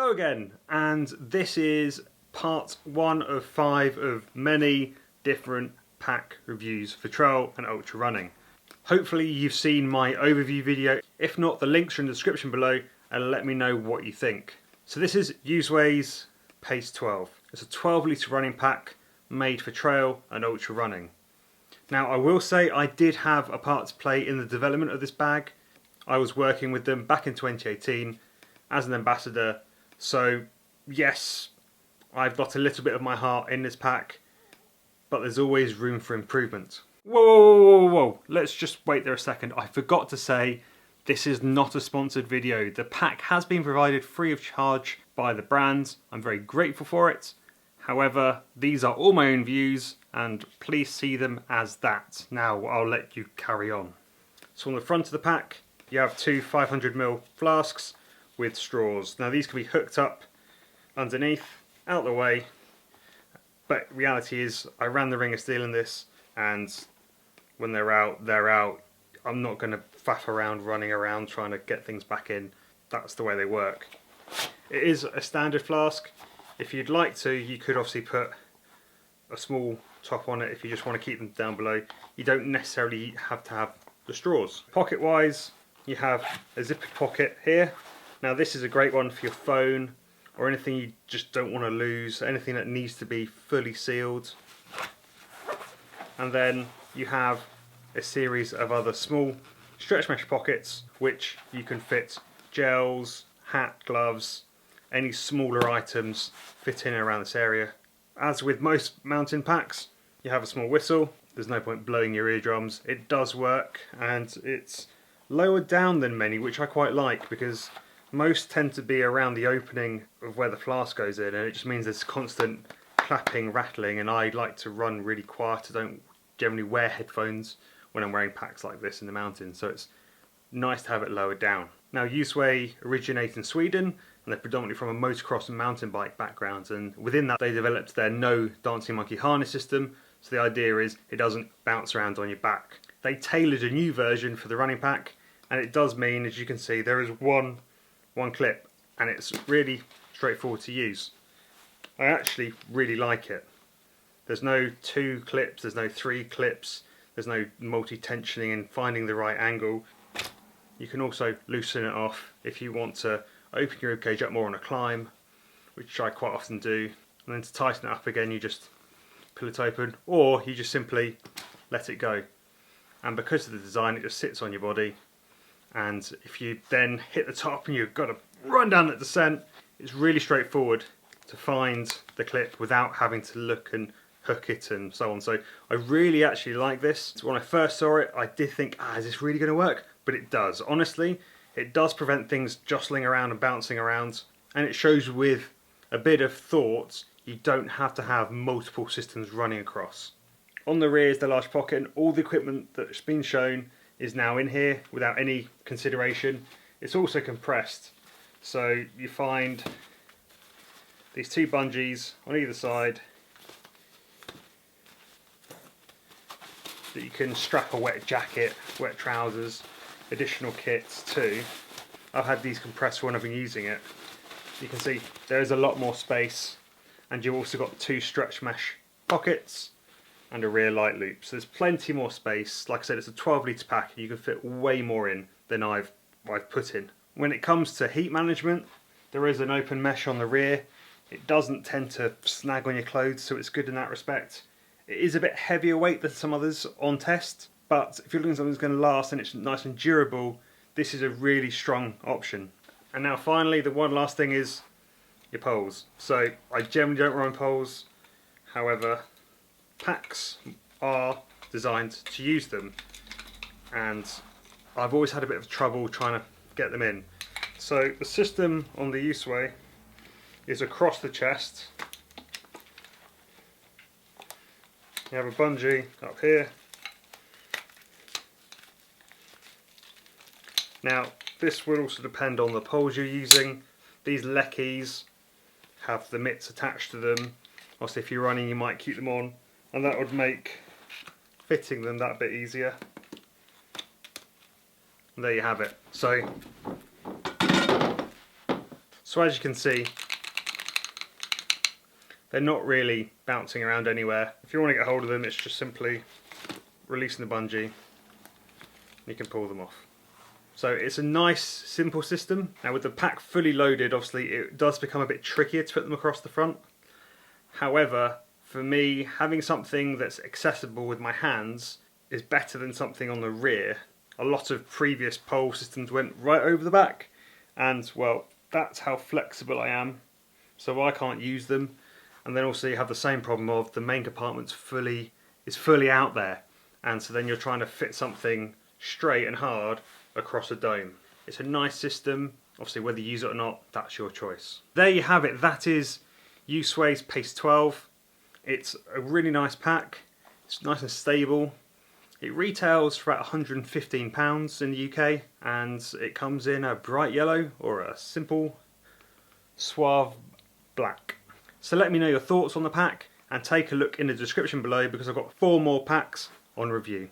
Hello again, and this is part 1 of 5 of many different pack reviews for trail and ultra running. Hopefully you've seen my overview video. If not, the links are in the description below and let me know what you think. So this is USWE's Pace 12. It's a 12 litre running pack made for trail and ultra running. Now I will say I did have a part to play in the development of this bag. I was working with them back in 2018 as an ambassador, so yes, I've got a little bit of my heart in this pack, but there's always room for improvement. Whoa, let's just wait there a second. I forgot to say this is not a sponsored video. The pack has been provided free of charge by the brand. I'm very grateful for it. However, these are all my own views and please see them as that. Now I'll let you carry on. So on the front of the pack you have two 500ml flasks with straws. Now these can be hooked up underneath, out the way, but reality is I ran the ring of steel in this, and when they're out, they're out. I'm not going to faff around running around trying to get things back in. That's the way they work. It is a standard flask. If you'd like to, you could obviously put a small top on it if you just want to keep them down below. You don't necessarily have to have the straws. Pocket wise, you have a zipper pocket here. Now this is a great one for your phone or anything you just don't want to lose, anything that needs to be fully sealed. And then you have a series of other small stretch mesh pockets which you can fit gels, hat, gloves, any smaller items fit in around this area. As with most mountain packs, you have a small whistle. There's no point blowing your eardrums. It does work, and it's lower down than many, which I quite like, because most tend to be around the opening of where the flask goes in, and it just means there's constant clapping, rattling, and I like to run really quiet. I don't generally wear headphones when I'm wearing packs like this in the mountains, so it's nice to have it lower down. Now USWE originate in Sweden, and they're predominantly from a motocross and mountain bike background, and within that they developed their no dancing monkey harness system, so the idea is it doesn't bounce around on your back. They tailored a new version for the running pack, and it does mean, as you can see, there is one clip, and it's really straightforward to use. I actually really like it. There's no 2 clips, there's no 3 clips, there's no multi-tensioning and finding the right angle. You can also loosen it off if you want to open your ribcage up more on a climb, which I quite often do, and then to tighten it up again you just pull it open, or you just simply let it go. And because of the design, it just sits on your body, and if you then hit the top and you've got to run down that descent, it's really straightforward to find the clip without having to look and hook it and so on. So I really actually like this. When I first saw it, I did think, is this really going to work? But it does. Honestly, it does prevent things jostling around and bouncing around, and it shows with a bit of thought you don't have to have multiple systems running across. On the rear is the large pocket, and all the equipment that's been shown is now in here without any consideration. It's also compressed, so you find these 2 bungees on either side that you can strap a wet jacket, wet trousers, additional kits to. I've had these compressed when I've been using it. You can see there is a lot more space, and you've also got 2 stretch mesh pockets and a rear light loop, so there's plenty more space. Like I said, it's a 12 litre pack and you can fit way more in than I've put in. When it comes to heat management, there is an open mesh on the rear. It doesn't tend to snag on your clothes, so it's good in that respect. It is a bit heavier weight than some others on test, but if you're looking for something that's going to last and it's nice and durable, this is a really strong option. And now finally, the one last thing is your poles. So I generally don't run poles, however packs are designed to use them, and I've always had a bit of trouble trying to get them in. So the system on the USWE is across the chest. You have a bungee up here. Now this will also depend on the poles you're using. These leckies have the mitts attached to them. Also if you're running you might keep them on, and that would make fitting them that bit easier. And there you have it. So So as you can see, they're not really bouncing around anywhere. If you want to get hold of them, it's just simply releasing the bungee. You can pull them off. So it's a nice, simple system. Now with the pack fully loaded, obviously it does become a bit trickier to put them across the front. However, for me, having something that's accessible with my hands is better than something on the rear. A lot of previous pole systems went right over the back, and well, that's how flexible I am, so I can't use them. And then also you have the same problem of the main compartment's fully out there, and so then you're trying to fit something straight and hard across a dome. It's a nice system. Obviously whether you use it or not, that's your choice. There you have it. That is USWE's Pace 12. It's a really nice pack. It's nice and stable. It retails for about £115 in the UK, and it comes in a bright yellow or a simple suave black. So let me know your thoughts on the pack, and take a look in the description below because I've got 4 more packs on review.